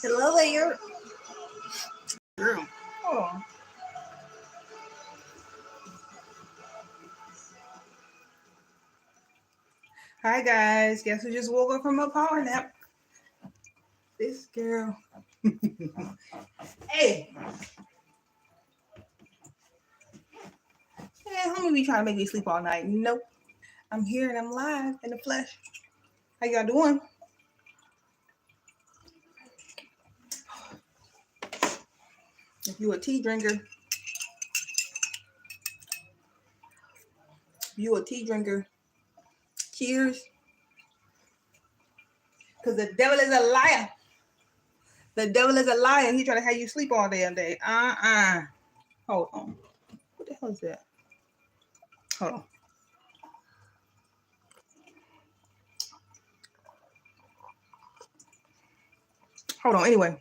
Hello there. Girl, hold on. Hi guys. Guess who just woke up from a power nap? This girl. Hey. Yeah, homie be trying to make me sleep all night. Nope. I'm here and I'm live in the flesh. How y'all doing? If you a tea drinker, cheers. Because the devil is a liar. The devil is a liar. He trying to have you sleep all damn day. Hold on. What the hell is that? Hold on. Hold on. Anyway.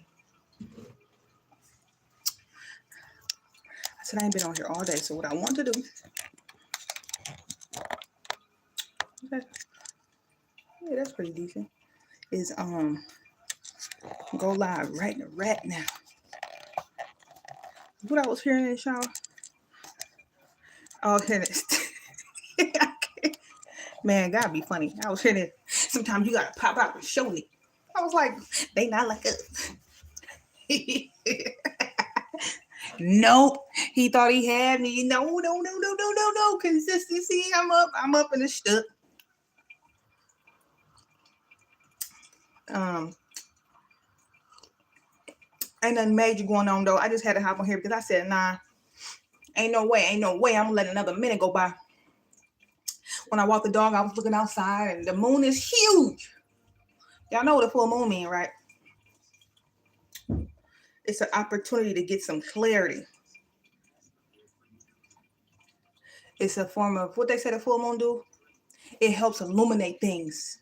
I said I ain't been on here all day. So what I want to do. Okay. Yeah, that's pretty decent. Is go live right now. What I was hearing in the shower. Oh, hearing this. Man, gotta be funny. I was hearing it. Sometimes you gotta pop out and show me. I was like, they not like us. Nope. He thought he had me. No. Consistency. I'm up in the stuff. Ain't nothing major going on though. I just had to hop on here because I said, nah, ain't no way. I'm gonna let another minute go by. When I walked the dog, I was looking outside and the moon is huge. Y'all know what a full moon means, right? It's an opportunity to get some clarity. It's a form of what they say the full moon do. It helps illuminate things.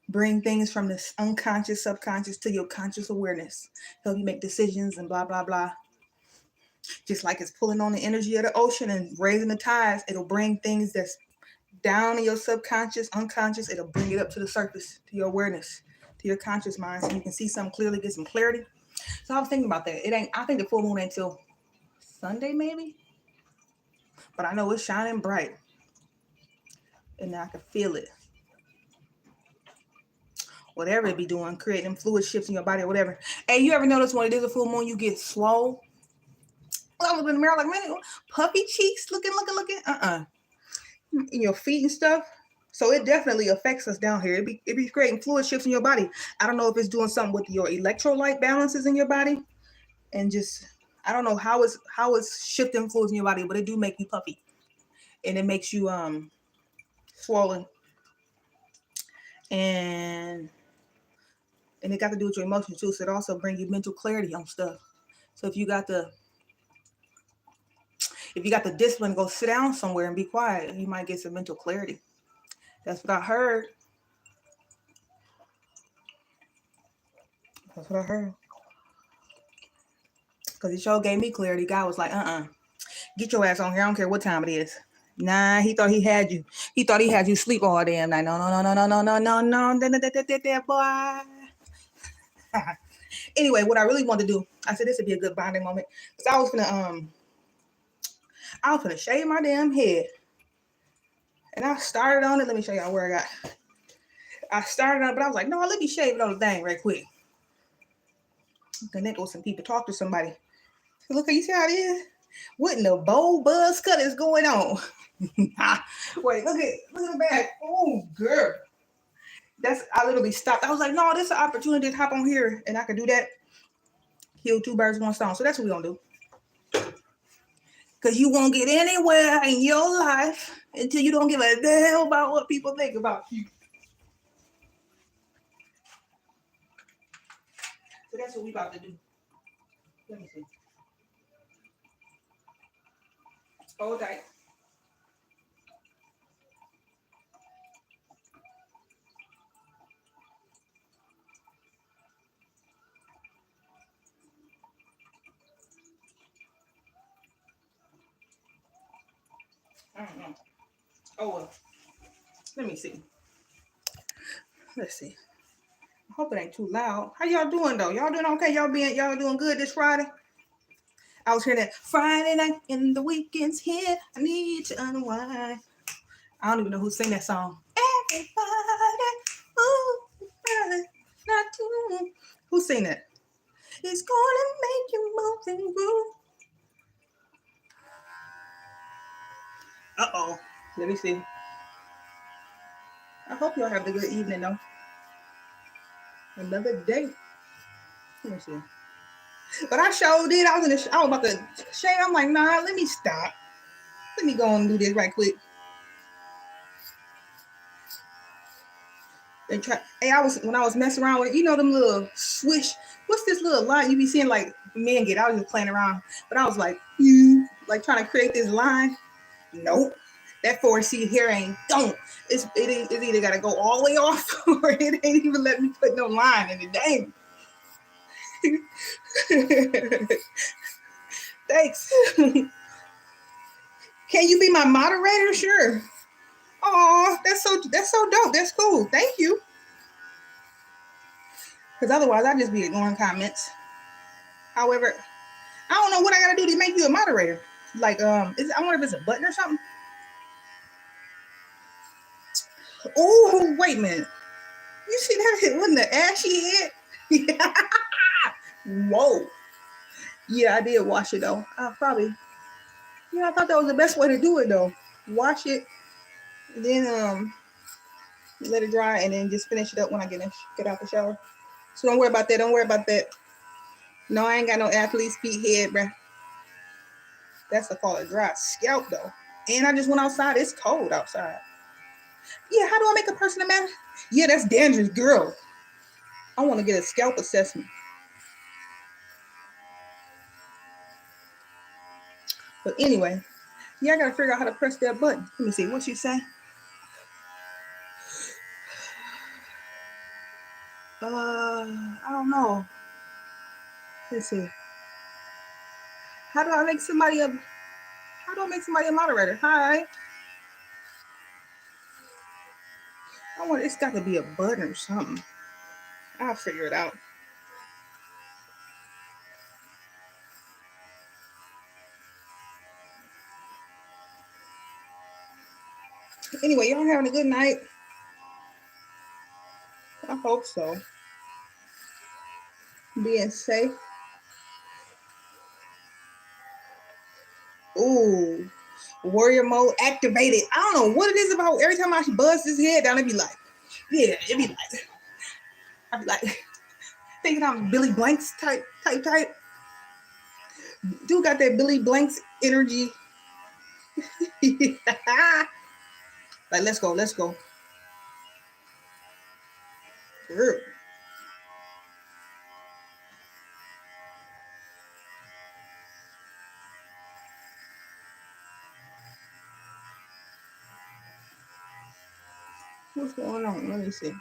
Bring things from the unconscious, subconscious to your conscious awareness. Help you make decisions and blah, blah, blah. Just like it's pulling on the energy of the ocean and raising the tides, it'll bring things that's down in your subconscious, unconscious. It'll bring it up to the surface, to your awareness, to your conscious mind, so you can see something clearly, get some clarity. So I was thinking about that. I think the full moon ain't till Sunday, maybe. But I know it's shining bright. And I can feel it. Whatever it be doing, creating fluid shifts in your body or whatever. Hey, you ever notice when it is a full moon, you get swole? I was in the mirror like, man, puffy cheeks, looking. In your feet and stuff. So it definitely affects us down here. It be creating fluid shifts in your body. I don't know if it's doing something with your electrolyte balances in your body. And just, I don't know how it's shifting fluids in your body, but it do make you puffy. And it makes you swollen. And it got to do with your emotions too. So it also brings you mental clarity on stuff. So if you got the discipline to go sit down somewhere and be quiet, you might get some mental clarity. That's what I heard. Because it sure gave me clarity. God was like, get your ass on here. I don't care what time it is. Nah, he thought he had you. He thought he had you sleep all damn night. No, boy. Anyway, what I really wanted to do, I said this would be a good bonding moment. Because I was gonna shave my damn head. And I started on it. Let me show y'all where I started on it, but I was like, no, let me shave it on the thing right quick. Connect with some people, talk to somebody. Look, you see how it is? What in the bold buzz cut is going on? Wait, look at the back. Oh, girl. I literally stopped. I was like, no, this is an opportunity to hop on here and I could do that. Kill two birds with one stone. So that's what we're going to do. Because you won't get anywhere in your life until you don't give a damn about what people think about you. So that's what we about to do. Let me see. Hold tight. I don't know. Oh, well. Let me see. Let's see. I hope it ain't too loud. How y'all doing though? Y'all doing okay? Y'all doing good this Friday? I was hearing that Friday night and the weekend's here. I need to unwind. I don't even know who sang that song. Everybody, ooh, Friday, not too. Who sang that? It's gonna make you move and groove. Uh-oh. Let me see. I hope y'all have a good evening though. Another day. Let me see. But I showed it. I was about to shave. I'm like, nah, let me stop. Let me go and do this right quick. And try. Hey, when I was messing around with, them little swish. What's this little line you be seeing like men get? I was just playing around, but I was like, like trying to create this line. Nope, that 4C here ain't don't. It's either gotta go all the way off or it ain't even let me put no line in it. Dang. Thanks. Can you be my moderator? Sure. Oh, that's so dope. That's cool. Thank you. Because otherwise, I'd just be ignoring comments. However, I don't know what I gotta do to make you a moderator. Like, I wonder if it's a button or something. Oh, wait a minute. You see that? It wasn't the ashy head. Whoa. Yeah, I did wash it though. I thought that was the best way to do it though. Wash it, then let it dry, and then just finish it up when I get out the shower. So don't worry about that. No, I ain't got no athlete's feet head, bruh. That's called a dry scalp though. And I just went outside. It's cold outside. Yeah, how do I make a person a man? Yeah, that's dangerous, girl. I want to get a scalp assessment. But anyway, yeah, I gotta figure out how to press that button. Let me see what she say. I don't know. Let's see. How do I make somebody a moderator? Hi. It's got to be a button or something. I'll figure it out. Anyway, y'all having a good night? I hope so. Being safe. Ooh, warrior mode activated. I don't know what it is about. Every time I buzz his head down, I'd be like, thinking I'm Billy Blanks type. Dude got that Billy Blanks energy. Like, let's go. Girl. What's going on? Let me see.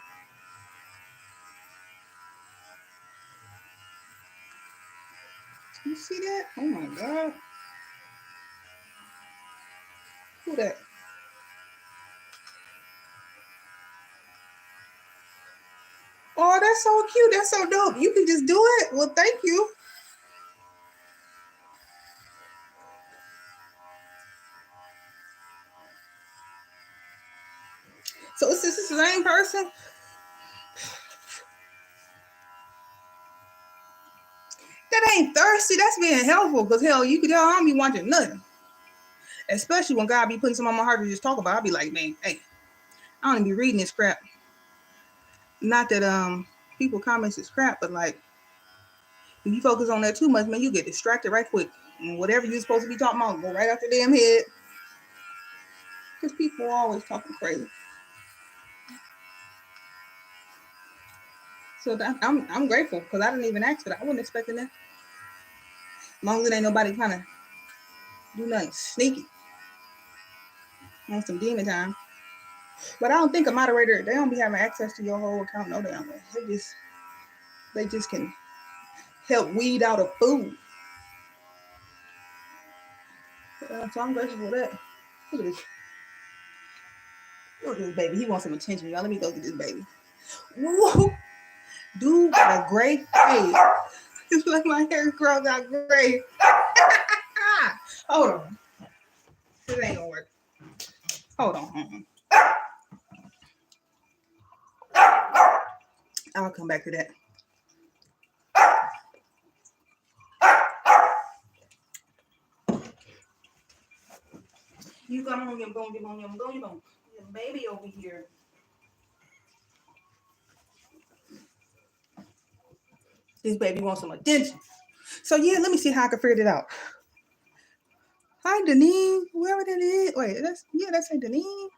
You see that? Oh my God. Who that? Oh, that's so cute. That's so dope. You can just do it. Well, thank you. So is this the same person? That ain't thirsty. That's being helpful. Because hell, you could tell I don't be watching nothing. Especially when God be putting something on my heart to just talk about. I'll be like, man, hey, I don't even be reading this crap. Not that people comments is crap, but like if you focus on that too much, man, you get distracted right quick. And whatever you're supposed to be talking about, go right out your damn head. Because people are always talking crazy. So I'm grateful because I didn't even ask for that. I wasn't expecting that. As long as it ain't nobody trying to do nothing sneaky on some demon time. But I don't think a moderator, they don't be having access to your whole account. No damn way. They just can help weed out a food. So I'm grateful for that. Look at this. Look at this baby. He wants some attention, y'all. Let me go get this baby. Whoa. Dude got a gray face. It's like my hair grows out gray. Hold on. This ain't gonna work. Hold on. I'll come back to that. You come on, your baby over here. This baby wants some attention. So yeah, let me see how I can figure it out. Hi, Deneen, whoever that is. Wait, that's a Deneen.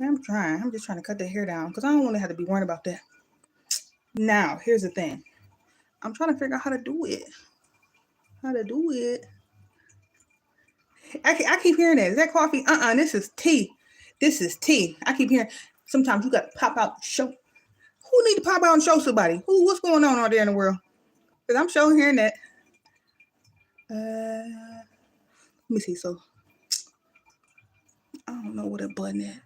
I'm trying. I'm just trying to cut the hair down because I don't want to have to be worried about that. Now, here's the thing. I'm trying to figure out how to do it. I keep hearing that. Is that coffee? This is tea. I keep hearing. Sometimes you got to pop out and show. Who need to pop out and show somebody? What's going on out there in the world? Because I'm sure hearing that. Let me see. So, I don't know what a button is.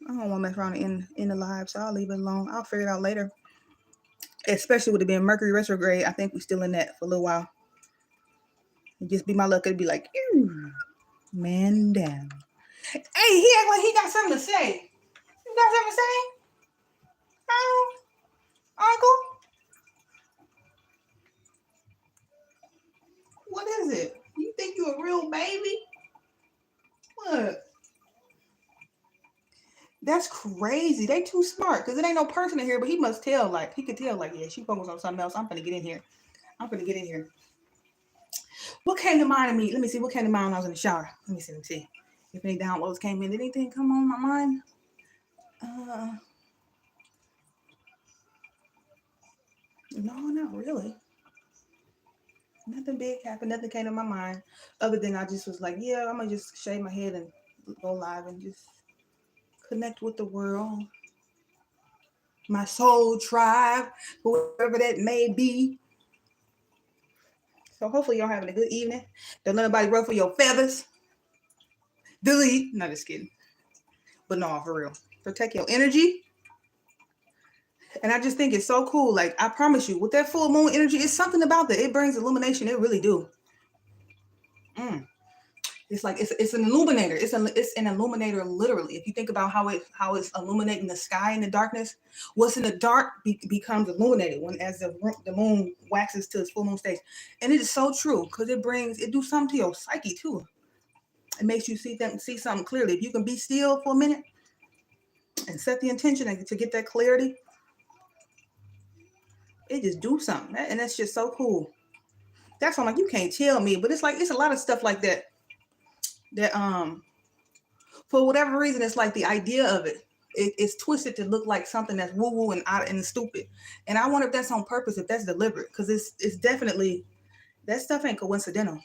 I don't want to mess around in the live, so I'll leave it alone. I'll figure it out later. Especially with it being Mercury retrograde, I think we're still in that for a little while. It'd just be my luck. It'd be like, man down. Hey, he act like he got something to say. You got something to say? Uncle? What is it? You think you a real baby? What? That's crazy. They too smart because it ain't no person in here, but he must tell, like, he could tell, like, yeah, she focused on something else. I'm gonna get in here. What came to mind of me? Let me see. What came to mind when I was in the shower? Let me see. If any downloads came in, did anything come on my mind? No, not really. Nothing big happened. Nothing came to my mind other than I just was like, yeah, I'm gonna just shave my head and go live and just connect with the world, my soul tribe, whoever that may be. So hopefully y'all having a good evening. Don't let nobody ruffle your feathers. Delete. No, just kidding. But no, for real. Protect your energy. And I just think it's so cool. Like, I promise you, with that full moon energy, it's something about that. It brings illumination. It really do. It's like it's an illuminator. It's an illuminator, literally. If you think about how it's illuminating the sky in the darkness, what's in the dark becomes illuminated as the moon waxes to its full moon stage. And it is so true because it do something to your psyche too. It makes you see something clearly. If you can be still for a minute and set the intention to get that clarity, it just do something. And that's just so cool. That's why I'm like, you can't tell me, but it's like, it's a lot of stuff like that for whatever reason, it's like the idea of it's twisted to look like something that's woo-woo and out and stupid. And I wonder if that's on purpose, if that's deliberate, because it's definitely, that stuff ain't coincidental.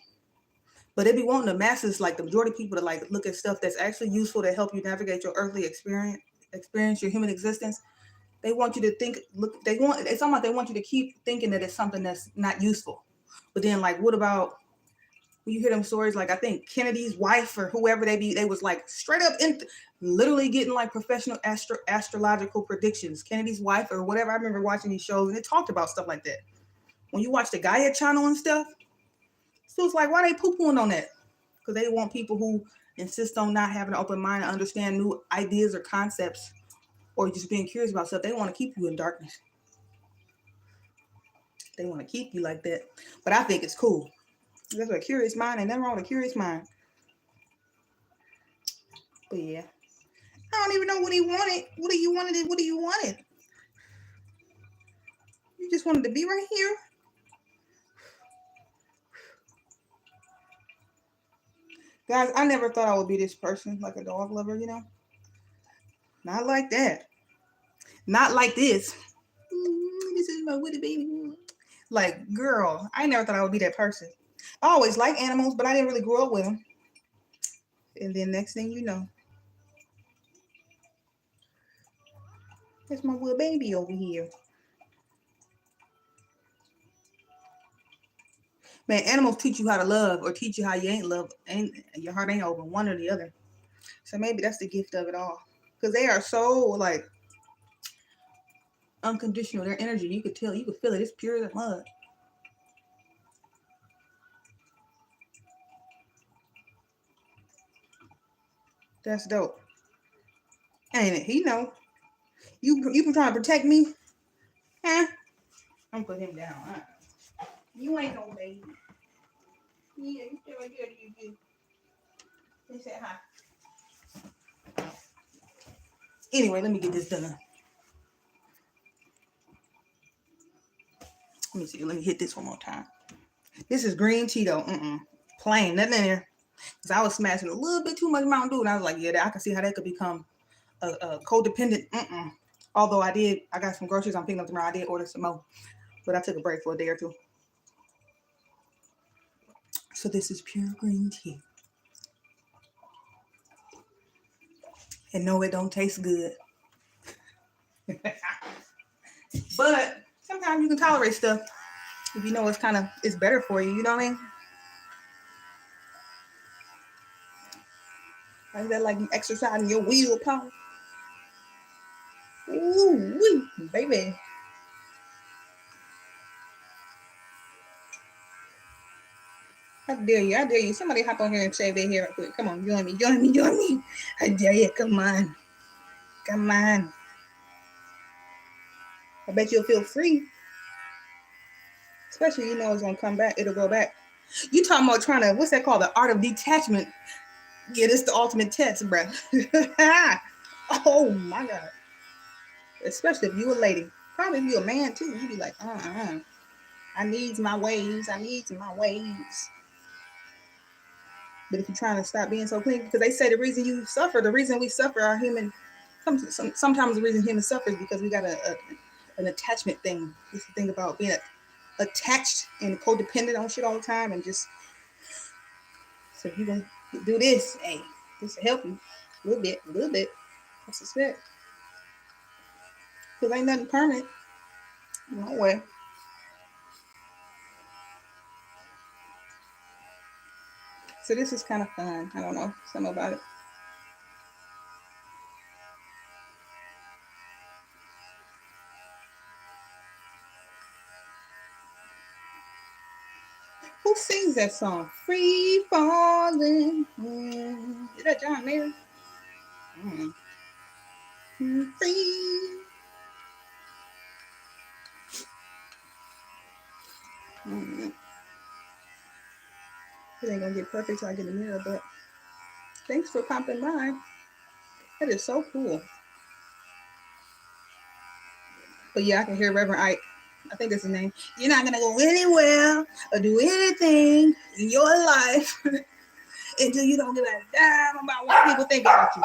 But it be wanting the masses, like the majority of people, to like look at stuff that's actually useful to help you navigate your earthly experience your human existence. They want you to think, it's almost like they want you to keep thinking that it's something that's not useful. But then, like, what about when you hear them stories, like I think Kennedy's wife or whoever they was like straight up literally getting like professional astrological predictions. Kennedy's wife or whatever. I remember watching these shows and it talked about stuff like that. When you watch the Gaia channel and stuff, so it's like, why they poo-pooing on that? Because they want people who insist on not having an open mind to understand new ideas or concepts or just being curious about stuff. They want to keep you in darkness. They want to keep you like that. But I think it's cool. That's a curious mind, and nothing wrong with a curious mind. But yeah, I don't even know what he wanted. What do you wanted? You just wanted to be right here. Guys, I never thought I would be this person, like a dog lover, you know? Not like that. Not like this. This is my woody baby. Like, girl, I never thought I would be that person. I always liked animals, but I didn't really grow up with them. And then next thing you know, there's my little baby over here. Man, animals teach you how to love or teach you how you ain't love, and your heart ain't open, one or the other. So maybe that's the gift of it all. Because they are so, like, Unconditional. Their energy, you could tell, you could feel it. It's pure as mud. That's dope. Ain't it? He know. You been trying to protect me? Huh? I'm put him down. You ain't no baby. Yeah, you feel like you. He said hi. Anyway, let me get this done. Let me see. Let me hit this one more time. This is green tea though. Plain, nothing in there. Cause I was smashing a little bit too much Mountain Dew, and I was like, yeah, I can see how that could become a codependent. Although I got some groceries I'm picking up tomorrow. I did order some more, but I took a break for a day or two. So this is pure green tea. And no, it don't taste good. But sometimes you can tolerate stuff if you know it's better for you. You know what I mean? Like that, like you exercising your willpower. Ooh, baby. I dare you. I dare you. Somebody hop on here and shave their hair real quick. Come on, join me. I dare you. Come on. I bet you'll feel free. Especially, it's going to come back. It'll go back. You talking about trying to, what's that called? The art of detachment. Yeah, this is the ultimate test, bruh. Oh, my God. Especially if you a lady. Probably if you a man, too. You be like, I needs my ways. But if you're trying to stop being so clean, because they say the reason we suffer are human. Sometimes the reason humans suffer is because we got an attachment thing. This thing about being attached and codependent on shit all the time, and just so if you can do this, hey, this will help you a little bit. I suspect, because ain't nothing permanent. No way. So this is kind of fun. I don't know something about it. Who sings that song? Free falling. Is that John Mayer? Free. It ain't gonna get perfect till I get a mirror, but thanks for popping by. That is so cool. But yeah, I can hear Reverend Ike. I think that's his name. You're not gonna go anywhere or do anything in your life until you don't give a damn about what people think about you.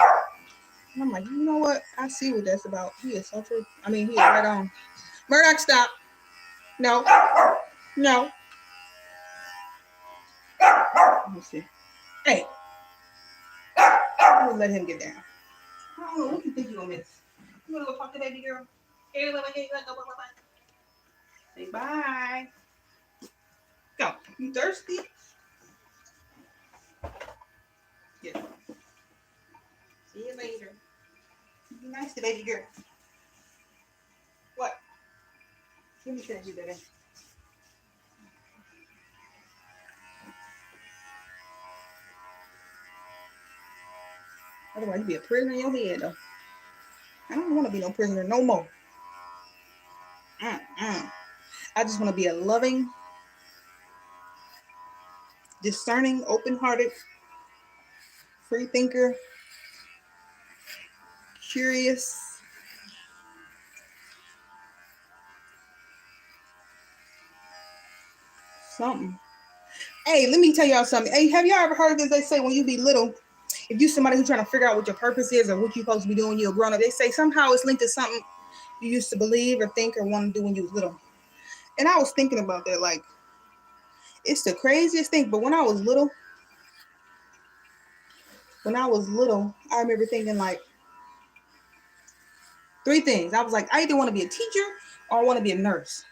And I'm like, you know what? I see what that's about. He is so true. I mean, he is right on. Murdoch, stop. No. Let me see. Hey. I'm gonna let him get down. I don't know what you think you're gonna miss. You wanna go talk to baby girl? Hey, say bye. Go. You thirsty? Yeah. See you later. Be nice to baby girl. What? Let me send you that in. Otherwise, you be a prisoner in your head, though. I don't want to be no prisoner no more. I just want to be a loving, discerning, open-hearted, free thinker, curious. Something. Hey, let me tell y'all something. Hey, have y'all ever heard of this? They say when you be little, if you somebody who's trying to figure out what your purpose is or what you're supposed to be doing when you're grown up, they say somehow it's linked to something you used to believe or think or want to do when you was little. And I was thinking about that, like, it's the craziest thing. But when I was little, I remember thinking like three things. I was like, I either want to be a teacher or I want to be a nurse.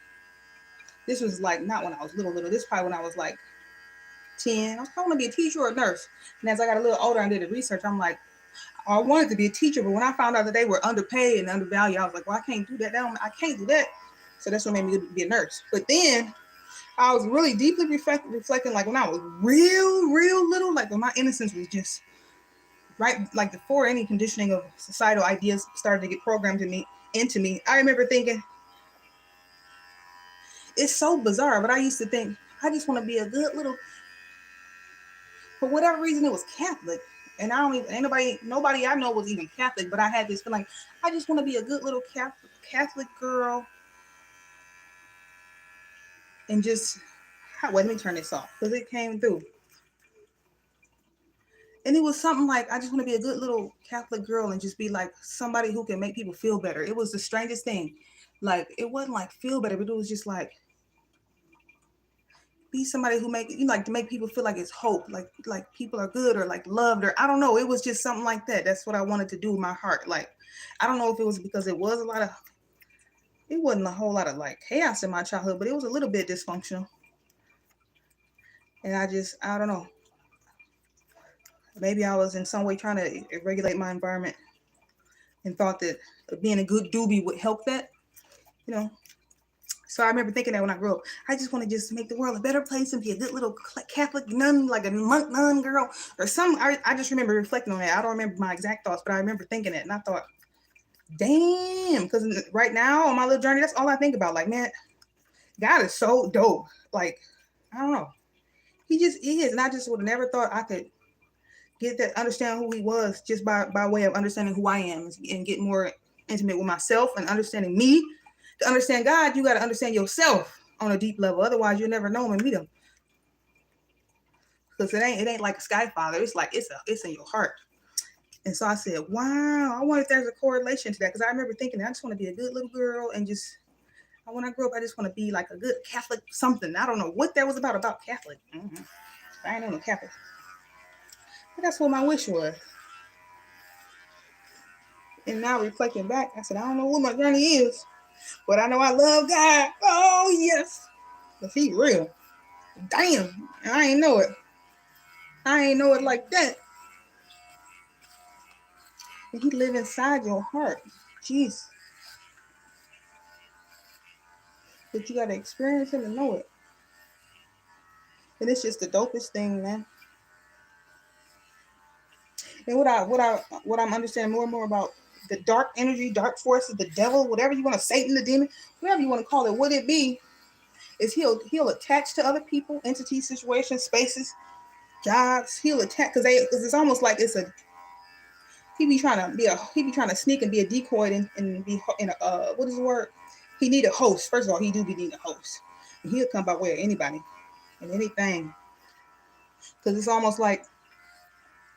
This was like not when I was little. This is probably when I was like 10. I want to be a teacher or a nurse. And as I got a little older and did the research, I'm like, I wanted to be a teacher, but when I found out that they were underpaid and undervalued, I was like, well, I can't do that. I can't do that. So that's what made me be a nurse. But then I was really deeply reflecting, like when I was real little, like when my innocence was just right, like before any conditioning of societal ideas started to get programmed into me. I remember thinking, it's so bizarre, but I used to think, I just want to be a good little, for whatever reason, it was Catholic. And I don't even, nobody I know was even Catholic, but I had this feeling, I just want to be a good little Catholic girl. And just, wait, let me turn this off, because it came through. And it was something like, I just want to be a good little Catholic girl and just be like somebody who can make people feel better. It was the strangest thing. Like, it wasn't like feel better, but it was just like, be somebody who like to make people feel like it's hope, like people are good or like loved, or I don't know. It was just something like that. That's what I wanted to do with my heart. Like, I don't know if it was because it wasn't a whole lot of like chaos in my childhood, but it was a little bit dysfunctional. And I don't know. Maybe I was in some way trying to regulate my environment and thought that being a good doobie would help that, you know. So I remember thinking that when I grew up, I just want to just make the world a better place and be a good little Catholic nun, like a monk nun girl or some. I just remember reflecting on that. I don't remember my exact thoughts, but I remember thinking it, and I thought, damn, because right now on my little journey, that's all I think about. Like, man, God is so dope. Like, I don't know, he just is, and I just would have never thought I could get that, understand who he was just by way of understanding who I am and get more intimate with myself and understanding me. To understand God, you got to understand yourself on a deep level. Otherwise, you'll never know him and meet him. Because it ain't like a sky father. It's like it's in your heart. And so I said, wow, I wonder if there's a correlation to that. Because I remember thinking, I just want to be a good little girl and just, when I grow up, I just want to be like a good Catholic something. I don't know what that was about Catholic. I ain't know no Catholic. But that's what my wish was. And now reflecting back, I said, I don't know what my journey is, but I know I love God. Oh, yes. Because he real. Damn. I ain't know it. I ain't know it like that. And he live inside your heart. Jeez. But you got to experience him and know it. And it's just the dopest thing, man. And what I'm understanding more and more about the dark energy, dark forces, the devil, whatever you want to, Satan, the demon, whatever you want to call it, what it be, is he'll attach to other people, entities, situations, spaces, jobs. He'll attack because it's almost like he be trying to sneak and be a decoy and be in a what is the word? He need a host. First of all, he do be needing a host. And he'll come by way of anybody and anything. Because it's almost like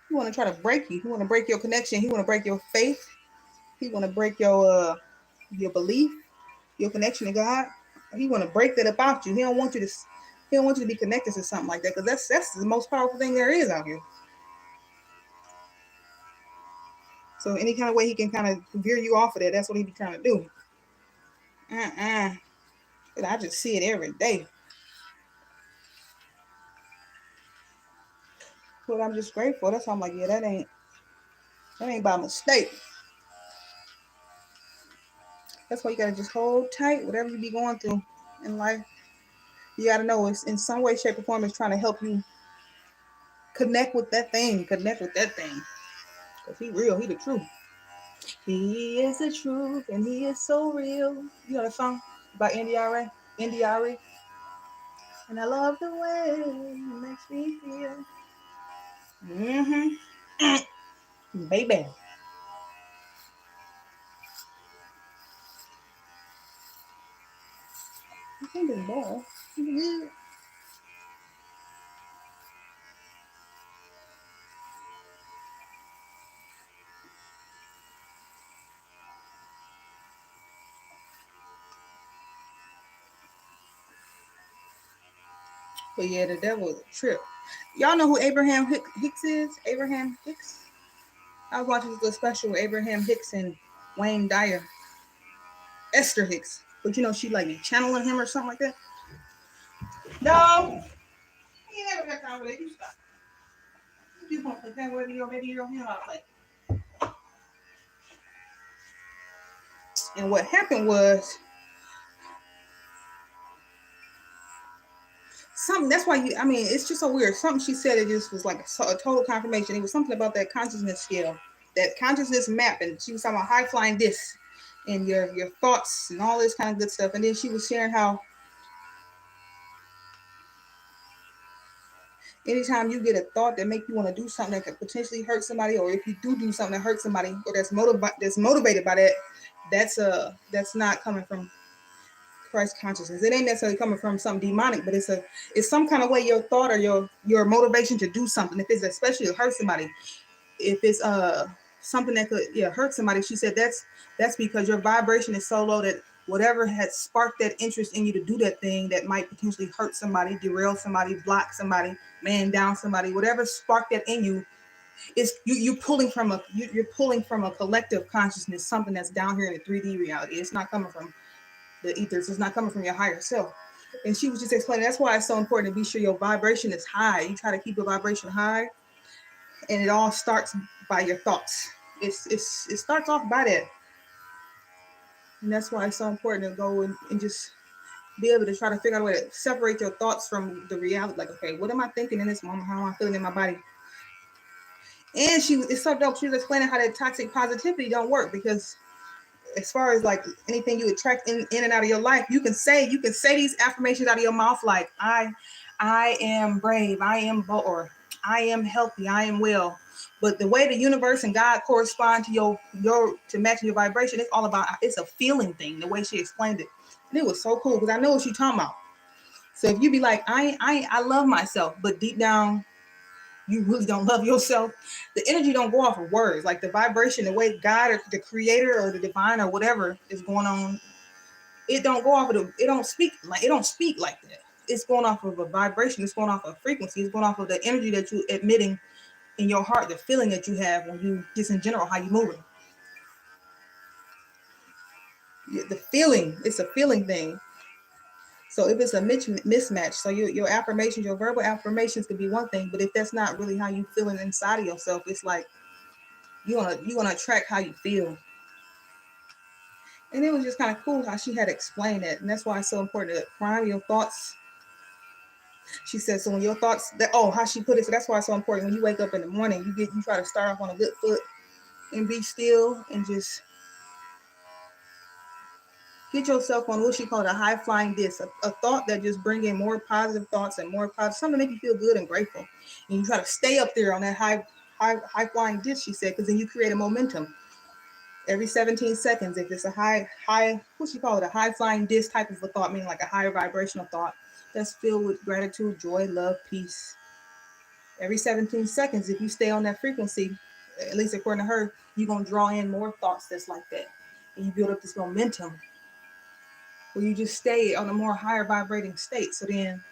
he want to try to break you. He want to break your connection. He want to break your faith. He want to break your belief, your connection to God. He want to break that about you. He don't want you to be connected to something like that, because that's the most powerful thing there is out here. So any kind of way he can kind of veer you off of that, that's what he be trying to do. But I just see it every day. But I'm just grateful. That's why I'm like, yeah, that ain't by mistake. That's why you gotta just hold tight, whatever you be going through in life. You gotta know it's in some way, shape, or form, it's trying to help you connect with that thing. Because he real, he the truth. He is the truth, and he is so real. You know the song by NDRA? And I love the way it makes me feel. Baby. I think it's more. But yeah, the devil is a trip. Y'all know who Abraham Hicks is? Abraham Hicks? I was watching this special with Abraham Hicks and Wayne Dyer. Esther Hicks. But you know, she like channeling him or something like that. No! You never got time for that. You stop. You just want to play whatever you're ready, you're on. I'll play. And what happened was something, that's why it's just so weird. Something she said, it just was like a total confirmation. It was something about that consciousness scale, that consciousness map. And she was talking about high flying discs and your thoughts and all this kind of good stuff. And then she was sharing how anytime you get a thought that make you want to do something that could potentially hurt somebody, or if you do something that hurts somebody, or that's motivated by that, that's not coming from Christ consciousness. It ain't necessarily coming from something demonic, but it's some kind of way your thought or your motivation to do something. If it's especially to hurt somebody, if it's something that could hurt somebody, she said that's because your vibration is so low that whatever had sparked that interest in you to do that thing that might potentially hurt somebody, derail somebody, block somebody, man down somebody, whatever sparked that in you is you're pulling from a collective consciousness, something that's down here in the 3D reality. It's not coming from the ethers. It's not coming from your higher self. And she was just explaining that's why it's so important to be sure your vibration is high. You try to keep your vibration high, and it all starts by your thoughts. It starts off by that. And that's why it's so important to go and just be able to try to figure out a way to separate your thoughts from the reality. Like, okay, what am I thinking in this moment? How am I feeling in my body? And it's so dope. She was explaining how that toxic positivity don't work, because as far as like anything you attract in and out of your life, you can say these affirmations out of your mouth, like I am brave, I am bold, or I am healthy, I am well. But the way the universe and God correspond to your to matching your vibration, it's all about, it's a feeling thing. The way she explained it, and it was so cool because I know what she's talking about. So if you be like, I love myself, but deep down you really don't love yourself, the energy don't go off of words. Like the vibration, the way God or the creator or the divine or whatever is going on, it don't go off of it don't speak like that. It's going off of a vibration. It's going off of a frequency. It's going off of the energy that you emitting in your heart, the feeling that you have when you, just in general, how you moving. The feeling, it's a feeling thing. So if it's a mismatch, so your affirmations, your verbal affirmations could be one thing, but if that's not really how you feeling inside of yourself, it's like you wanna attract how you feel. And it was just kind of cool how she had explained it, and that's why it's so important to prime your thoughts. She said, so when your thoughts, how she put it, so that's why it's so important when you wake up in the morning, you try to start off on a good foot and be still and just get yourself on what she called a high flying disc, a thought that just bring in more positive thoughts and more positive, something to make you feel good and grateful. And you try to stay up there on that high flying disc, she said, because then you create a momentum. Every 17 seconds, if it's a high, what she call it, a high flying disc type of a thought, meaning like a higher vibrational thought that's filled with gratitude, joy, love, peace. Every 17 seconds, if you stay on that frequency, at least according to her, you're going to draw in more thoughts that's like that. And you build up this momentum where you just stay on a more higher vibrating state. So then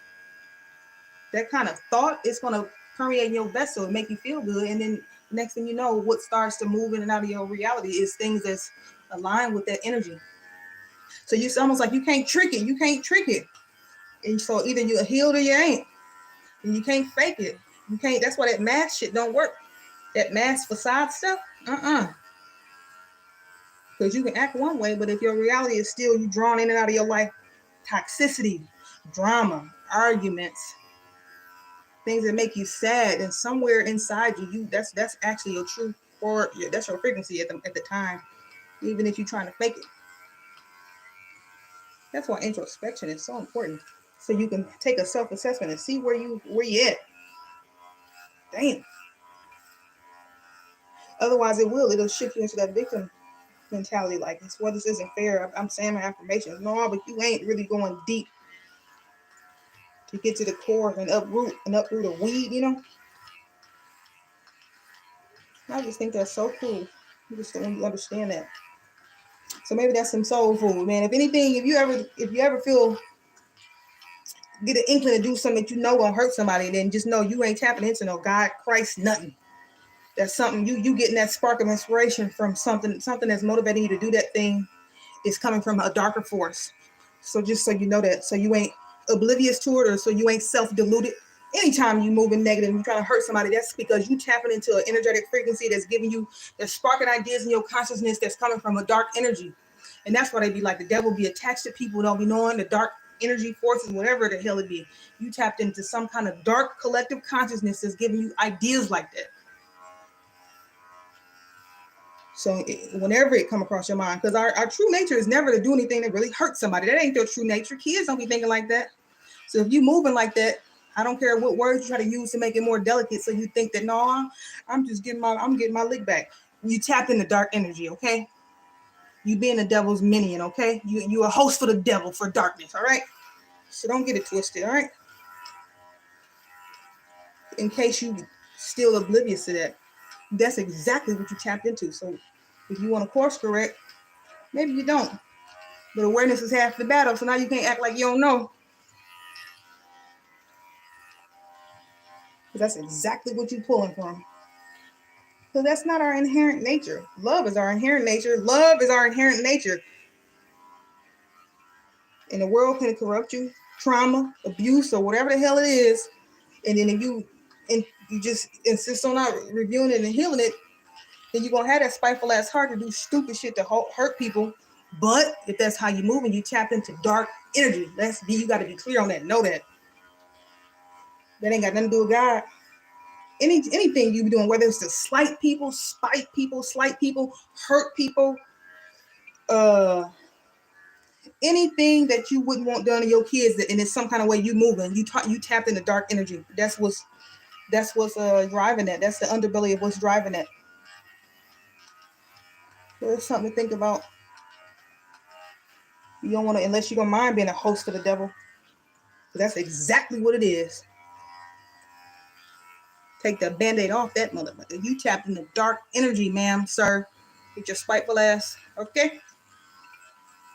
that kind of thought is going to permeate your vessel and make you feel good. And then next thing you know, what starts to move in and out of your reality is things that's aligned with that energy. So it's almost like you can't trick it. And so either you're healed or you ain't. And you can't fake it. You can't. That's why that mask shit don't work. That mask facade stuff, because you can act one way, but if your reality is still you drawn in and out of your life, toxicity, drama, arguments, things that make you sad, and somewhere inside you that's actually your truth, or that's your frequency at the time, even if you're trying to fake it. That's why introspection is so important, so you can take a self-assessment and see where you at. Damn. Otherwise, it'll shift you into that victim mentality. Like, this isn't fair. I'm saying my affirmations. No, but you ain't really going deep to get to the core and uproot a weed. I just think that's so cool. When you understand that. So maybe that's some soul food, man. If anything, if you ever feel, get an inkling to do something that you know gonna hurt somebody, then just know you ain't tapping into no God, Christ, nothing. That's something you getting that spark of inspiration from something that's motivating you to do that thing is coming from a darker force. So just so you know that, so you ain't oblivious to it, or so you ain't self-deluded. Anytime you moving negative, you trying to hurt somebody, that's because you tapping into an energetic frequency that's sparking ideas in your consciousness that's coming from a dark energy. And that's why they be like, the devil be attached to people don't be knowing the dark energy forces, whatever the hell it be. You tapped into some kind of dark collective consciousness that's giving you ideas like that. So whenever it come across your mind, because our true nature is never to do anything that really hurts somebody. That ain't their true nature. Kids don't be thinking like that. So if you moving like that, I don't care what words you try to use to make it more delicate. So you think that, no, I'm getting my lick back. You tapped in the dark energy, okay? You being the devil's minion, okay? You a host for the devil, for darkness, all right? So don't get it twisted, all right? In case you still oblivious to that, that's exactly what you tapped into. So if you want to course correct, maybe you don't. But awareness is half the battle, so now you can't act like you don't know. But that's exactly what you're pulling from. So that's not our inherent nature. Love is our inherent nature. Love is our inherent nature. And the world can corrupt you, trauma, abuse, or whatever the hell it is. And then if you just insist on not reviewing it and healing it, then you're gonna have that spiteful ass heart to do stupid shit to hurt people. But if that's how you move and you tap into dark energy, you got to be clear on that. Know that. That ain't got nothing to do with God. Anything you be doing, whether it's to spite people, slight people, hurt people, anything that you wouldn't want done to your kids, and in some kind of way you moving, you tapped into dark energy. That's what's driving that. That's the underbelly of what's driving that. So it's something to think about. You don't want to, unless you don't mind being a host for the devil. But that's exactly what it is. Take the band-aid off that motherfucker. You tapped into dark energy, ma'am, sir. Get your spiteful ass, okay?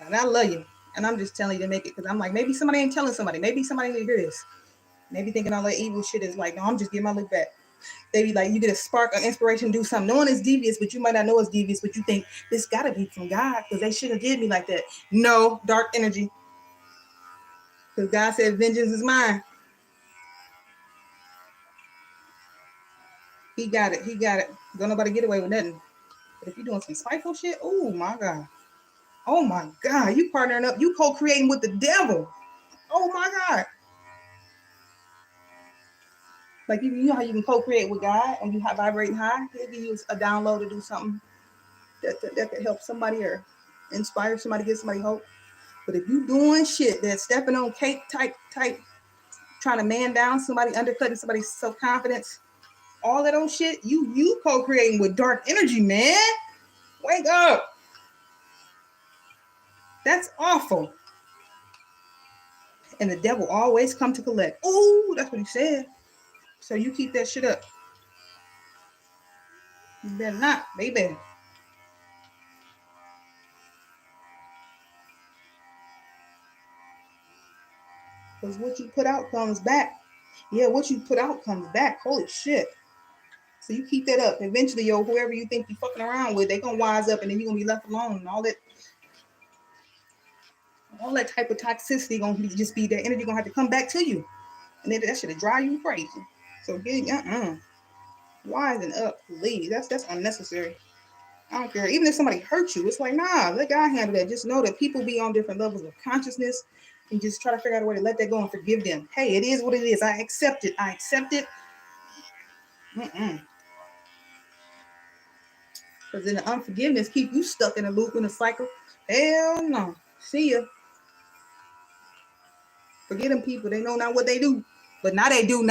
And I love you. And I'm just telling you to make it, because I'm like, maybe somebody ain't telling somebody. Maybe somebody need to hear this. Maybe thinking all that evil shit is like, no, I'm just getting my look back. They be like, you get a spark of inspiration to do something. Knowing it's devious, but you might not know it's devious, but you think, this gotta be from God, because they shouldn't have did me like that. No, dark energy. Because God said, vengeance is mine. He got it. Don't nobody get away with nothing. But if you're doing some spiteful shit, oh my God. Oh my God. You partnering up. You co-creating with the devil. Oh my God. Like, you know how you can co-create with God and you have vibrating high? He'll give you a download to do something that could help somebody or inspire somebody, give somebody hope. But if you doing shit that's stepping on cake type, trying to man down somebody, undercutting somebody's self-confidence, all that old shit, you co-creating with dark energy, man. Wake up. That's awful. And the devil always come to collect. Oh, that's what he said. So you keep that shit up. You better not, baby. Because what you put out comes back. Yeah, what you put out comes back. Holy shit. So you keep that up. Eventually, whoever you think you fucking around with, they gonna wise up and then you're gonna be left alone. And all that type of toxicity gonna just be, that energy gonna have to come back to you. And then that shit'll drive you crazy. So get wisen up, please. That's unnecessary. I don't care. Even if somebody hurts you, it's like, nah, let God handle that. Just know that people be on different levels of consciousness, and just try to figure out a way to let that go and forgive them. Hey, it is what it is. I accept it. Because then the unforgiveness keep you stuck in a loop, in a cycle. Hell no. See ya. Forget them people. They know not what they do. But now they do.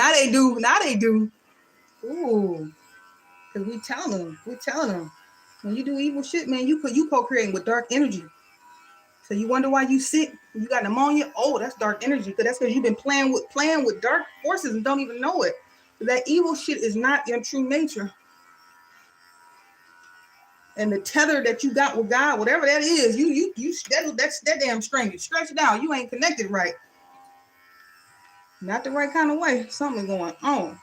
Ooh. Because we telling them. When you do evil shit, man, you co-creating with dark energy. So you wonder why you sick? You got pneumonia? Oh, that's dark energy. Because that's because you've been playing with dark forces and don't even know it. That evil shit is not your true nature. And the tether that you got with God, whatever that is, that's that damn string. You stretch it out. You ain't connected right. Not the right kind of way. Something's going on.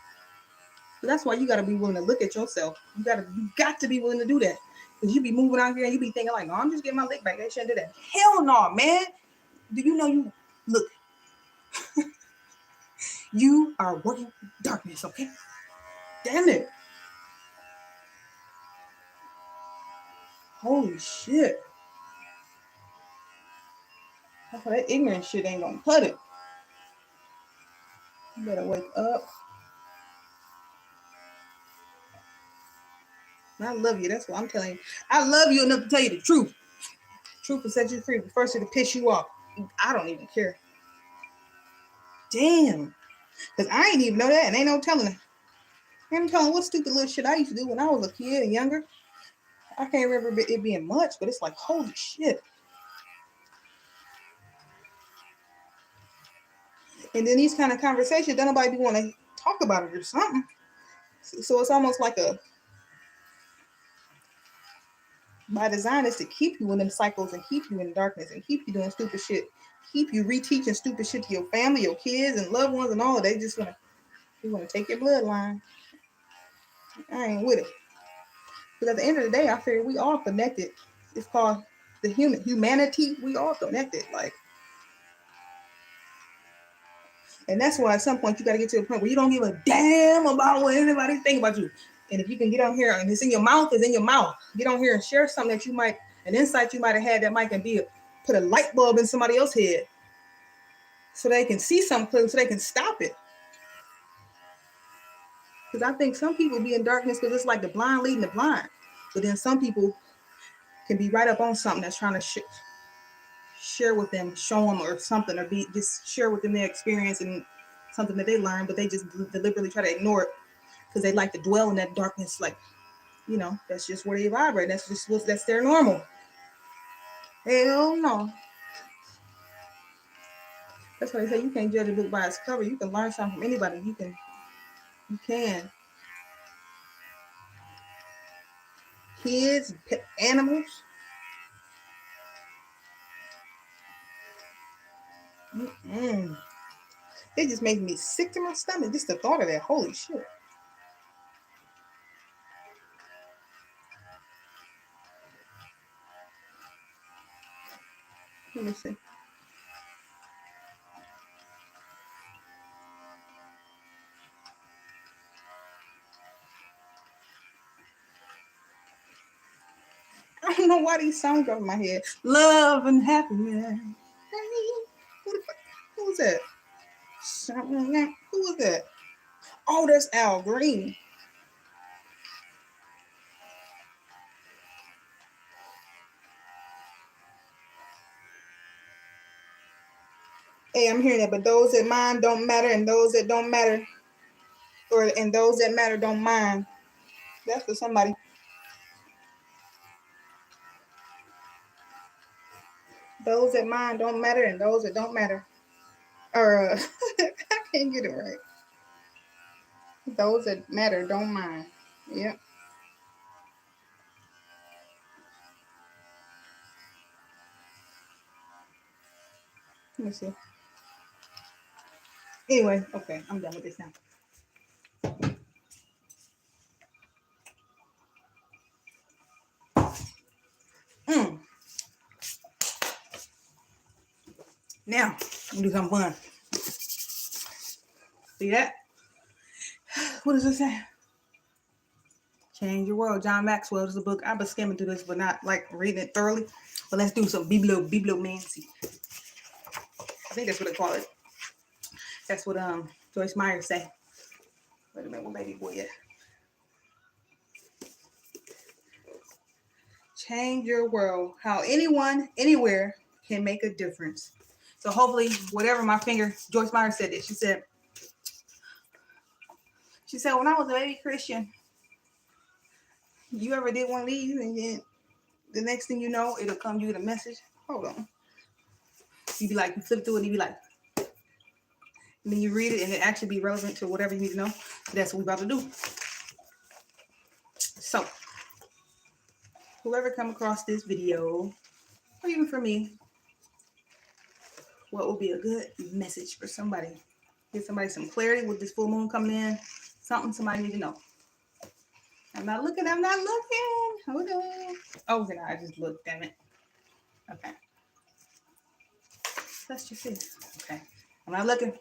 So that's why you got to be willing to look at yourself. You got to be willing to do that. Because you be moving out here and you be thinking like, no, I'm just getting my lick back. They shouldn't do that. Hell no, man. Do you know you look? You are working with darkness, okay? Damn it. Holy shit. That ignorant shit ain't gonna cut it. You better wake up. I love you. That's what I'm telling you. I love you enough to tell you the truth. Truth will set you free. But first it'll piss you off. I don't even care. Damn. Because I ain't even know that. And ain't no telling it. I'm telling what stupid little shit I used to do when I was a kid and younger. I can't remember it being much, but it's like, holy shit. And then these kind of conversations, don't nobody want to talk about it or something. So it's almost like by design is to keep you in them cycles and keep you in darkness and keep you doing stupid shit. Keep you reteaching stupid shit to your family, your kids, and loved ones and all. They just want to take your bloodline. I ain't with it. Because at the end of the day, I figure we all connected. It's called the humanity. We all connected. Like, and that's why at some point you got to get to a point where you don't give a damn about what anybody think about you. And if you can get on here and it's in your mouth, it's in your mouth. Get on here and share something that you might, an insight you might have had that might can be put a light bulb in somebody else's head so they can see something clearly, so they can stop it. Because I think some people be in darkness because it's like the blind leading the blind. But then some people can be right up on something that's trying to share with them, show them or something, or be just share with them their experience and something that they learned, but they just deliberately try to ignore it because they like to dwell in that darkness. Like, you know, that's just where they vibrate. That's just that's their normal. Hell no. That's why they say you can't judge a book by its cover. You can learn something from anybody. You can. Kids, animals. Mm-mm. It just makes me sick to my stomach. Just the thought of that. Holy shit. Let me see. I don't know why these songs go in my head. Love and happiness. Who was that? Who was that? Oh, that's Al Green. Hey, I'm hearing that, but those that mind don't matter, and those that don't matter, and those that matter don't mind. That's for somebody. Those that mind don't matter, and those that don't matter. Or I can't get it right. Those that matter don't mind. Yep. Let me see. Anyway, okay, I'm done with this now. Now, I'm gonna do something fun. See that? What does it say? Change Your World. John Maxwell is a book. I've been skimming through this, but not like reading it thoroughly. But let's do some bibliomancy. I think that's what they call it. That's what Joyce Meyer say. Wait a minute, what baby boy at? Change Your World. How anyone, anywhere can make a difference. So hopefully, whatever my finger, Joyce Meyer said it. She said, when I was a baby Christian, you ever did one of these, and then the next thing you know, it'll come you with a message. Hold on. You be like, you flip through it, and you be like, and then you read it, and it actually be relevant to whatever you need to know. That's what we about to do. So, whoever come across this video, or even for me, what will be a good message for somebody? Give somebody some clarity with this full moon coming in. Something somebody need to know. I'm not looking. Hold on. Oh, I just looked, damn it. Okay. That's just it. Okay. I'm not looking.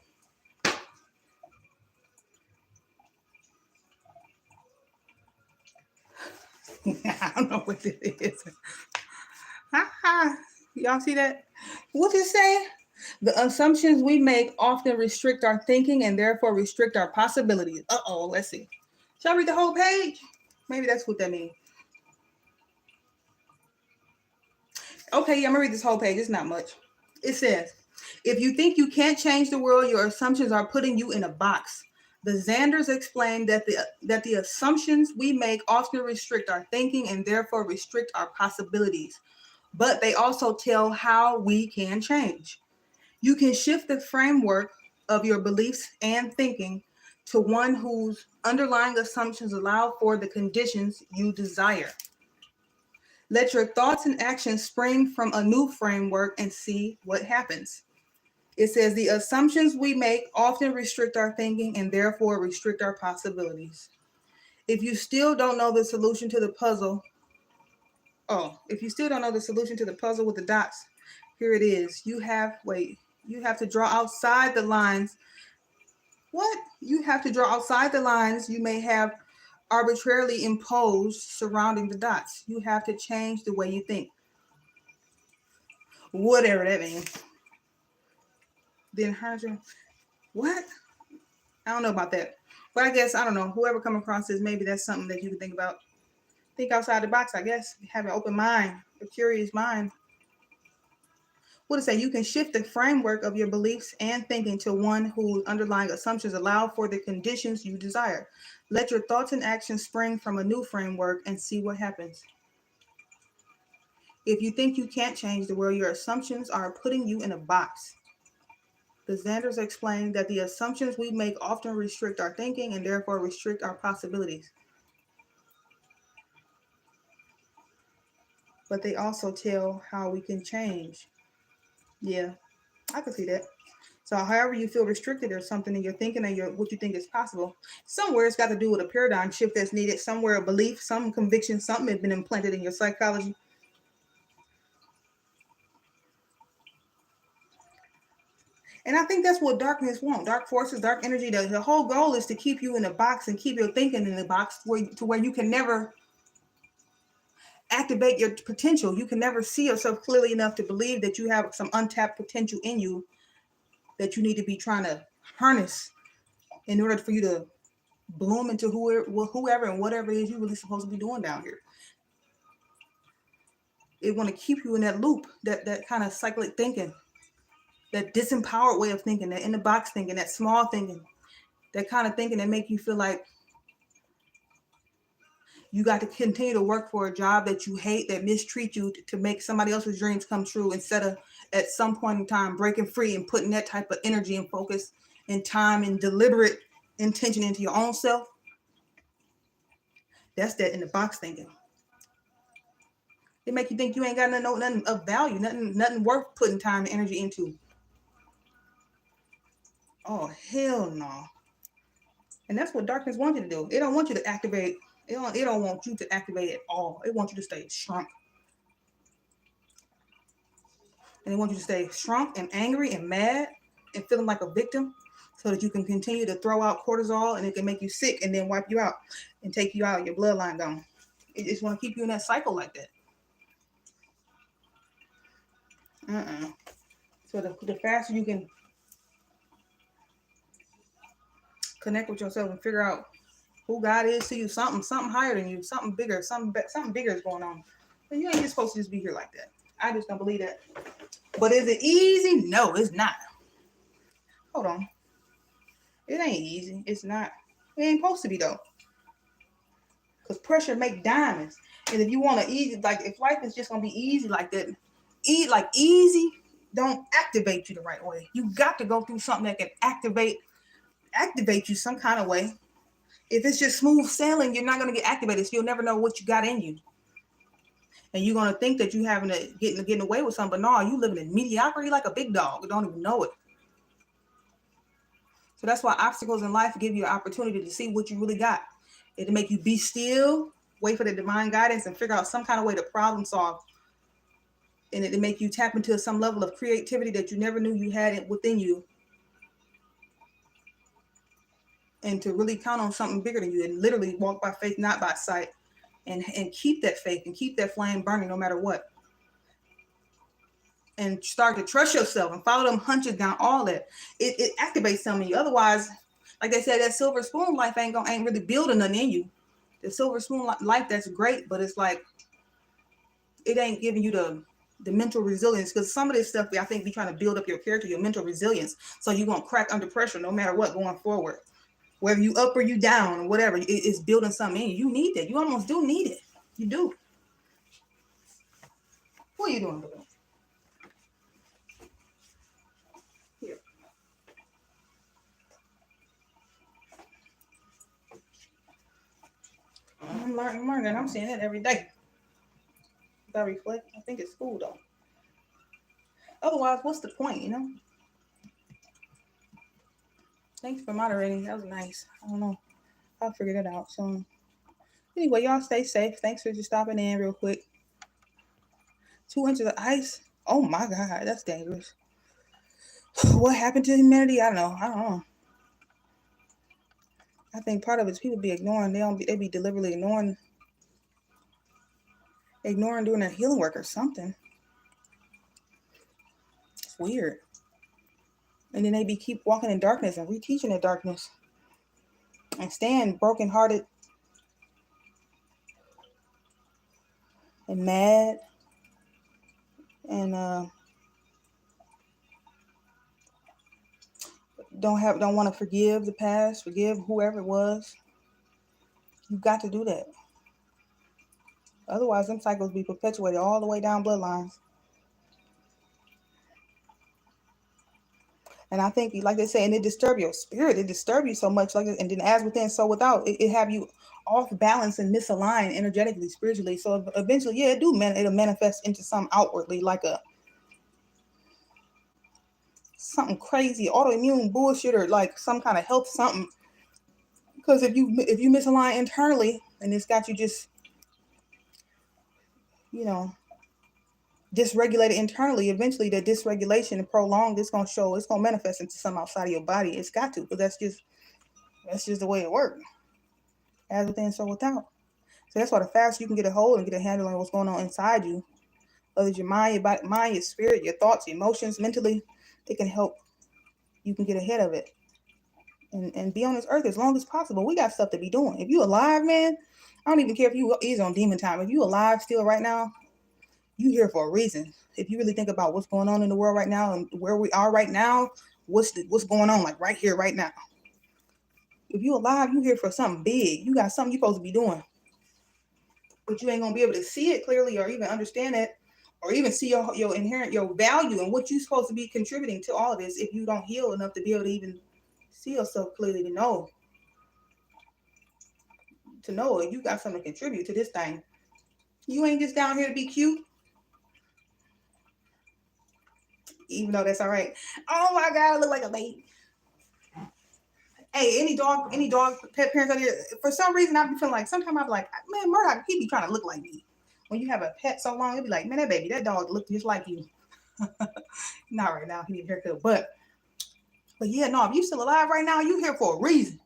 I don't know what this is. Y'all see that? What it say? The assumptions we make often restrict our thinking and therefore restrict our possibilities. Uh-oh, let's see. Shall I read the whole page? Maybe that's what that means. Okay, yeah, I'm gonna read this whole page. It's not much. It says, if you think you can't change the world, your assumptions are putting you in a box. The Xanders explained that the assumptions we make often restrict our thinking and therefore restrict our possibilities. But they also tell how we can change. You can shift the framework of your beliefs and thinking to one whose underlying assumptions allow for the conditions you desire. Let your thoughts and actions spring from a new framework and see what happens. It says the assumptions we make often restrict our thinking and therefore restrict our possibilities. If you still don't know the solution to the puzzle, if you still don't know the solution to the puzzle with the dots, here it is. You have to draw outside the lines. What? You have to draw outside the lines you may have arbitrarily imposed surrounding the dots. You have to change the way you think. Whatever that means. Then hydrogen. What? I don't know about that. But I guess, I don't know. Whoever come across this, maybe that's something that you can think about. Think outside the box, I guess. Have an open mind, a curious mind. What does it say? You can shift the framework of your beliefs and thinking to one whose underlying assumptions allow for the conditions you desire. Let your thoughts and actions spring from a new framework and see what happens. If you think you can't change the world, your assumptions are putting you in a box. The Xanders explained that the assumptions we make often restrict our thinking and therefore restrict our possibilities. But they also tell how we can change. Yeah, I can see that. So however you feel restricted or something in your thinking and what you think is possible, somewhere it's got to do with a paradigm shift that's needed, somewhere a belief, some conviction, something has been implanted in your psychology. And I think that's what darkness wants. Dark forces, dark energy. The whole goal is to keep you in a box and keep your thinking in the box to where you can never activate your potential. You can never see yourself clearly enough to believe that you have some untapped potential in you that you need to be trying to harness in order for you to bloom into whoever and whatever it is you're really supposed to be doing down here. It want to keep you in that loop, that kind of cyclic thinking, that disempowered way of thinking, that in the box thinking, that small thinking, that kind of thinking that make you feel like you got to continue to work for a job that you hate, that mistreat you to make somebody else's dreams come true, instead of at some point in time breaking free and putting that type of energy and focus and time and deliberate intention into your own self. That's that in the box thinking. It make you think you ain't got nothing of value, nothing worth putting time and energy into. Oh, hell no. And that's what darkness wants you to do. It don't want you to activate. It don't want you to activate at all. It wants you to stay shrunk. And they want you to stay shrunk and angry and mad and feeling like a victim, so that you can continue to throw out cortisol and it can make you sick and then wipe you out and take you out, your bloodline gone. It just want to keep you in that cycle like that. So the faster you can connect with yourself and figure out who God is to you, something higher than you, something bigger, something bigger is going on. But you ain't just supposed to just be here like that. I just don't believe that. But is it easy? No, it's not. Hold on. It ain't easy. It's not. It ain't supposed to be though. Because pressure make diamonds. And if you want to easy, like if life is just gonna be easy like that, easy don't activate you the right way. You got to go through something that can activate you some kind of way. If it's just smooth sailing, you're not gonna get activated. So you'll never know what you got in you. And you're gonna think that you having to getting away with something, but no, you living in mediocrity like a big dog. You don't even know it. So that's why obstacles in life give you an opportunity to see what you really got. It'll make you be still, wait for the divine guidance, and figure out some kind of way to problem solve. And it'll make you tap into some level of creativity that you never knew you had it within you. And to really count on something bigger than you and literally walk by faith, not by sight. And keep that faith and keep that flame burning no matter what. and start to trust yourself and follow them hunches down, all that. It activates some of you. Otherwise, like they said, that silver spoon life ain't really building nothing in you. The silver spoon life, that's great, but it's like it ain't giving you the mental resilience, because some of this stuff I think be trying to build up your character, your mental resilience, so you won't crack under pressure no matter what going forward. Whether you up or you down or whatever, it's building something in you. You need that. You almost do need it. You do. What are you doing, baby? Here. I'm learning. I'm seeing it every day. I reflect. I think it's school though. Otherwise, what's the point, you know? Thanks for moderating. That was nice. I don't know. I'll figure that out soon. Anyway, y'all stay safe. Thanks for just stopping in real quick. 2 inches of ice. Oh my God, that's dangerous. What happened to humanity? I don't know. I think part of it is people be ignoring. They be deliberately ignoring doing their healing work or something. It's weird. And then they keep walking in darkness and reteaching the darkness and staying brokenhearted and mad and don't want to forgive the past, forgive whoever it was. You got to do that. Otherwise, them cycles be perpetuated all the way down bloodlines. And I think, like they say, and it disturb your spirit. It disturb you so much, like, and then as within, so without. It have you off balance and misaligned energetically, spiritually. So eventually, yeah, it'll manifest into some outwardly, like something crazy, autoimmune bullshit, or like some kind of health something. Because if you misalign internally, and it's got you just, dysregulated internally, eventually that dysregulation and prolonged, it's going to manifest into some outside of your body. It's got to, but that's just the way it works. As within, so without. So that's why the faster you can get a hold and get a handle on what's going on inside you, whether it's your mind, your body, your spirit, your thoughts, your emotions, mentally, it can help you can get ahead of it and be on this earth as long as possible. We got stuff to be doing. If you alive, man, I don't even care if you is on demon time. If you alive still right now, you here for a reason. If you really think about what's going on in the world right now and where we are right now, what's going on, like right here, right now. If you alive, you here for something big. You got something you're supposed to be doing. But you ain't gonna be able to see it clearly or even understand it or even see your inherent, your value and what you're supposed to be contributing to all of this if you don't heal enough to be able to even see yourself clearly, to know you got something to contribute to this thing. You ain't just down here to be cute. Even though that's all right. Oh my God, I look like a baby. Hey, any dog pet parents out here, for some reason I be feeling like sometimes I be like, man, Murdoch, he be trying to look like me. When you have a pet so long, it'll be like, man, that dog look just like you. Not right now, he need a haircut. But yeah, no, if you still alive right now, you here for a reason.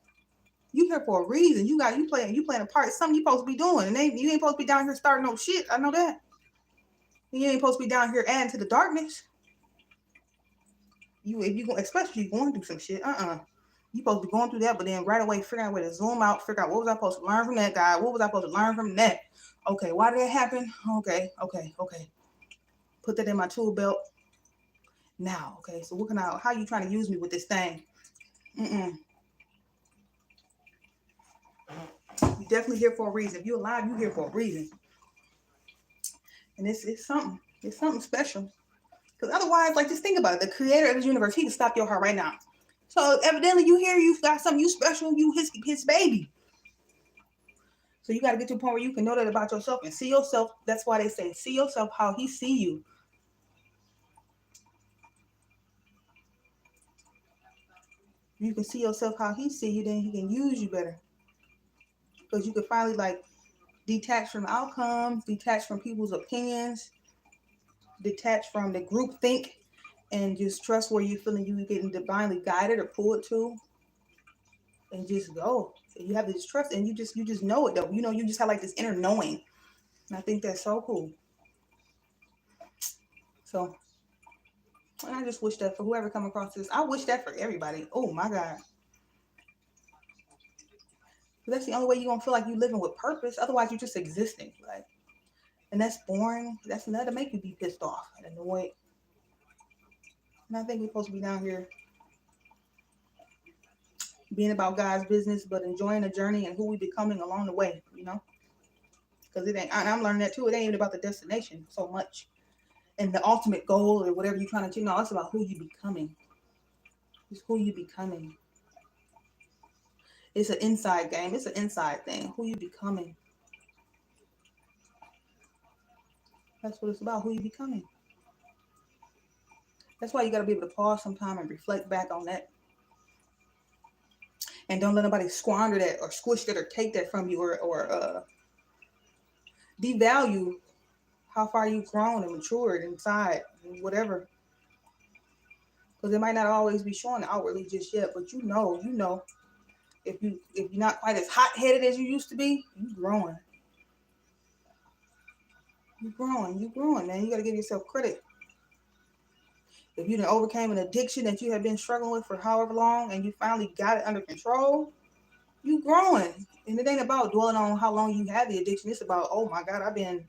You here for a reason. You playing a part, something you supposed to be doing. And you ain't supposed to be down here starting no shit. I know that. You ain't supposed to be down here adding to the darkness. Especially if you're going through some shit. You supposed to be going through that, but then right away figuring out a way to zoom out, figure out what was I supposed to learn from that guy? What was I supposed to learn from that? Okay, why did that happen? Okay. Put that in my tool belt. Now, okay, so how you trying to use me with this thing? You're definitely here for a reason. If you're alive, you're here for a reason. And it's something special. Because otherwise, like, just think about it. The creator of this universe, he can stop your heart right now. So evidently you've got something, you special, you his baby. So you got to get to a point where you can know that about yourself and see yourself. That's why they say, see yourself how he see you. You can see yourself how he see you, then he can use you better. Because you can finally, like, detach from outcomes, detach from people's opinions, detach from the group think, and just trust where you're feeling you getting divinely guided or pulled to, and just go. You have this trust, and you just know it though. You just have like this inner knowing, and I think that's so cool. So And I just wish that for whoever come across this, I wish that for everybody. Oh my God. That's the only way you're going to feel like you're living with purpose. Otherwise, you're just existing. Like, and that's boring. That's enough to make you be pissed off and annoyed. And I think we're supposed to be down here being about God's business, but enjoying the journey and who we becoming along the way, you know? Because it ain't, and I'm learning that too. It ain't even about the destination so much and the ultimate goal or whatever you're trying to achieve. No, it's about who you becoming. It's who you becoming. It's an inside game. It's an inside thing. Who you becoming. That's what it's about. Who you becoming. That's why you got to be able to pause sometime and reflect back on that. And don't let nobody squander that or squish that or take that from you or devalue how far you've grown and matured inside, whatever. Because it might not always be showing outwardly just yet, but you know, if you're not quite as hot-headed as you used to be, you're growing. You're growing, man. You got to give yourself credit. If you done overcame an addiction that you have been struggling with for however long and you finally got it under control, you growing. And it ain't about dwelling on how long you had the addiction. It's about, oh my God, I've been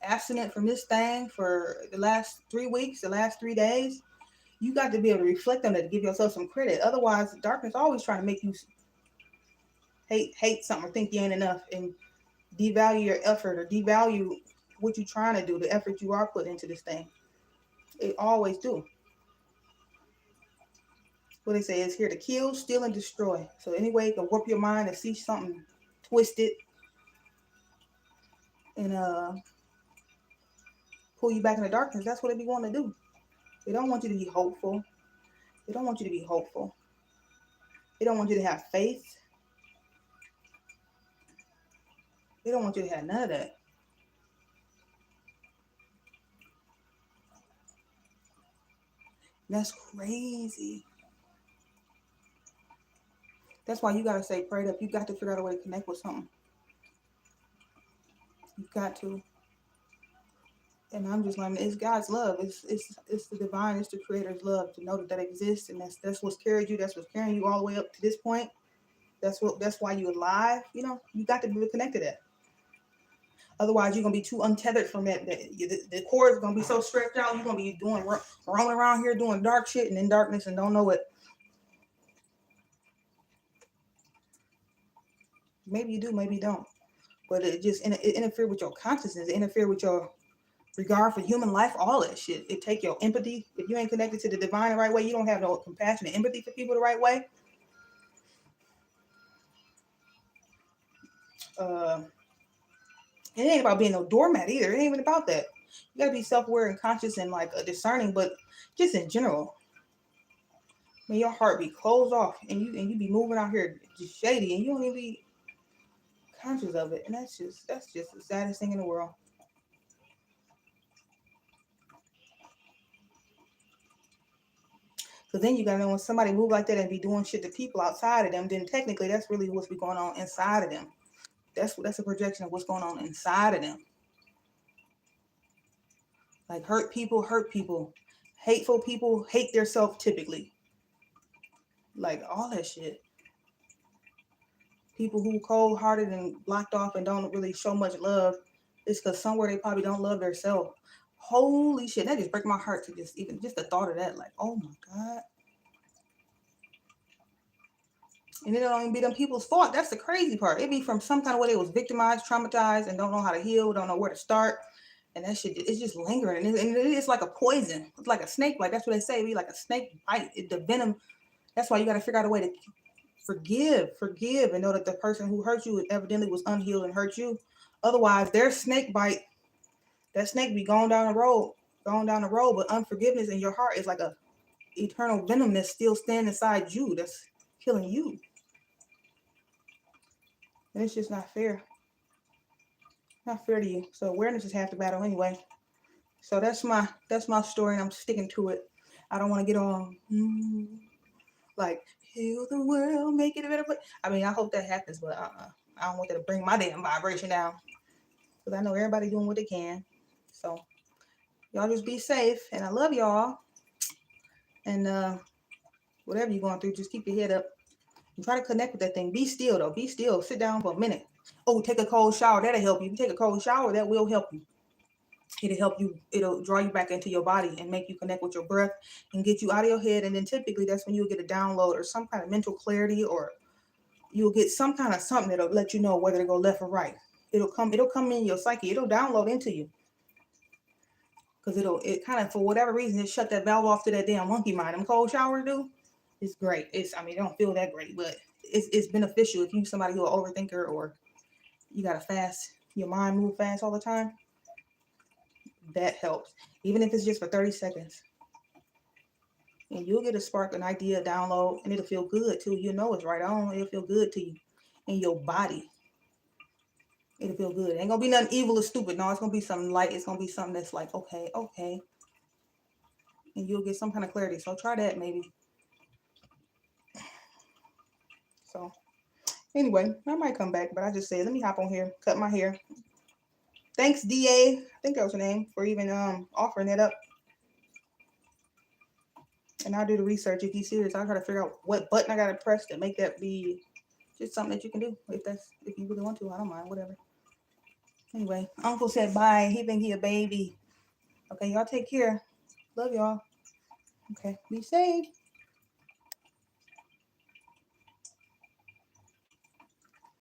abstinent from this thing for the last 3 weeks, the last 3 days. You got to be able to reflect on it to give yourself some credit. Otherwise, darkness always trying to make you hate something or think you ain't enough and devalue your effort or devalue what you're trying to do, the effort you are putting into this thing. It always do. What they say is here to kill, steal, and destroy. So anyway, it can warp your mind and see something twisted and pull you back in the darkness. That's what they be wanting to do. They don't want you to be hopeful. They don't want you to be hopeful. They don't want you to have faith. They don't want you to have none of that. And that's crazy. That's why you got to stay prayed up. You got to figure out a way to connect with something. You got to. And I'm just learning, it's God's love. It's the divine, it's the creator's love to know that exists. And that's what's carried you. That's what's carrying you all the way up to this point. That's why you're alive. You know, you got to be connected to that. Otherwise, you're going to be too untethered from that. The cord is going to be so stretched out. You're going to be roaming around here doing dark shit and in darkness and don't know it. Maybe you do, maybe you don't. But it just it interfere with your consciousness. It interfere with your regard for human life, all that shit. It take your empathy. If you ain't connected to the divine the right way, you don't have no compassion and empathy for people the right way. It ain't about being no doormat either. It ain't even about that. You gotta be self-aware and conscious and like discerning, but just in general. When your heart be closed off and you be moving out here just shady and you don't even be conscious of it. And that's just the saddest thing in the world. Because then you gotta know when somebody move like that and be doing shit to people outside of them, then technically that's really what's be going on inside of them. That's a projection of what's going on inside of them. Like hurt people. Hateful people hate themselves typically. Like all that shit. People who cold-hearted and blocked off and don't really show much love, it's because somewhere they probably don't love themselves. Holy shit, that just break my heart to just the thought of that. Like, oh my God. And it don't even be them people's fault. That's the crazy part. It be from some kind of way they was victimized, traumatized, and don't know how to heal, don't know where to start. And that shit, it's just lingering. And it is like a poison. It's like a snake bite. That's what they say. It be like a snake bite. The venom. That's why you got to figure out a way to forgive, and know that the person who hurt you evidently was unhealed and hurt you. Otherwise, their snake bite, that snake be going down the road. But unforgiveness in your heart is like a eternal venom that's still standing inside you. That's killing you. And it's just not fair. Not fair to you. So awareness is half the battle anyway. So that's my story, and I'm sticking to it. I don't want to get on like heal the world, make it a better place. I mean, I hope that happens, but I don't want that to bring my damn vibration down. Because I know everybody doing what they can. So Y'all just be safe. And I love y'all. And whatever you're going through, just keep your head up. And try to connect with that thing. Be still, though. Be still. Sit down for a minute. Oh, take a cold shower. That'll help you. If you take a cold shower, that will help you. It'll help you. It'll draw you back into your body and make you connect with your breath and get you out of your head. And then typically that's when you'll get a download or some kind of mental clarity, or you'll get some kind of something that'll let you know whether to go left or right. It'll come in your psyche. It'll download into you. Because it kind of, for whatever reason, it shut that valve off to that damn monkey mind. Them cold showers do. It's great. I mean, it don't feel that great, but it's beneficial if you somebody who an overthinker, or you got to fast, your mind move fast all the time. That helps. Even if it's just for 30 seconds. And you'll get a spark, an idea, a download, and it'll feel good too. You know it's right on. It'll feel good to you in your body. It'll feel good. It ain't gonna be nothing evil or stupid. No, it's gonna be something light. It's gonna be something that's like, okay. And you'll get some kind of clarity. So try that maybe. So anyway, I might come back, but I just said, let me hop on here, cut my hair. Thanks, DA. I think that was her name, for even offering it up. And I'll do the research if you're serious. I'll try to figure out what button I gotta press to make that be just something that you can do. If you really want to, I don't mind, whatever. Anyway, Uncle said bye. He think he a baby. Okay, y'all take care. Love y'all. Okay, be safe.